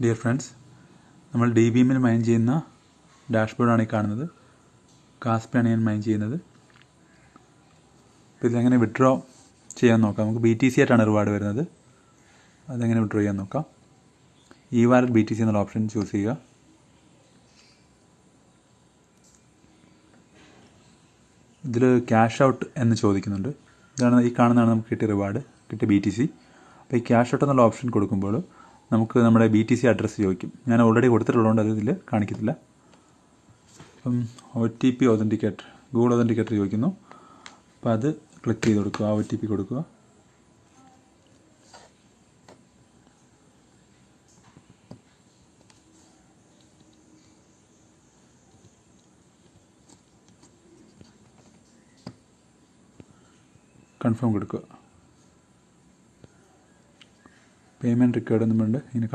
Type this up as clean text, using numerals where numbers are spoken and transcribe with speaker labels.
Speaker 1: Dear friends, നമ്മൾ DBMൽ mine ചെയ്യുന്ന ഡാഷ്ബോർഡാണ് ഈ കാണുന്നത്. കാസ്പിയാണ് ഞാൻ മൈൻ ചെയ്യുന്നത്. അപ്പോൾ ഇതെങ്ങനെ വിഡ്രോ ചെയ്യാൻ നോക്കാം. നമുക്ക് BTC ആയിട്ടാണ് റിവാർഡ് വരുന്നത്. അതെങ്ങനെ വിഡ്രോ ചെയ്യാൻ നോക്കാം. E-Wallet BTC എന്നുള്ള ഓപ്ഷൻ ചൂസ് ചെയ്യുക. ഇതിൽ ക്യാഷ് ഔട്ട് എന്ന് ചോദിക്കുന്നുണ്ട്. ഇതാണ് ഈ കാണുന്നതാണ് നമുക്ക് കിട്ടിയ റിവാർഡ്, കിട്ടിയ BTC. അപ്പോൾ ഈ ക്യാഷ് ഔട്ട് എന്നുള്ള ഓപ്ഷൻ കൊടുക്കുമ്പോൾ നമുക്ക് നമ്മുടെ BTC അഡ്രസ്സ് ചോദിക്കും. ഞാൻ ഓൾറെഡി കൊടുത്തിട്ടുള്ളതുകൊണ്ട് അത് ഇതിൽ കാണിക്കത്തില്ല. അപ്പം OTP ഒതൻറ്റിക്കേറ്റർ, ഗൂഗിൾ ഒതൻറ്റിക്കേറ്റർ ചോദിക്കുന്നു. അപ്പോൾ അത് ക്ലിക്ക് ചെയ്ത് കൊടുക്കുക, OTP കൊടുക്കുക. കൺഫേം കൊടുക്കുക. പേയ്മെൻറ്റ് റിക്വയർഡ് എന്നുണ്ട് ഇങ്ങനെ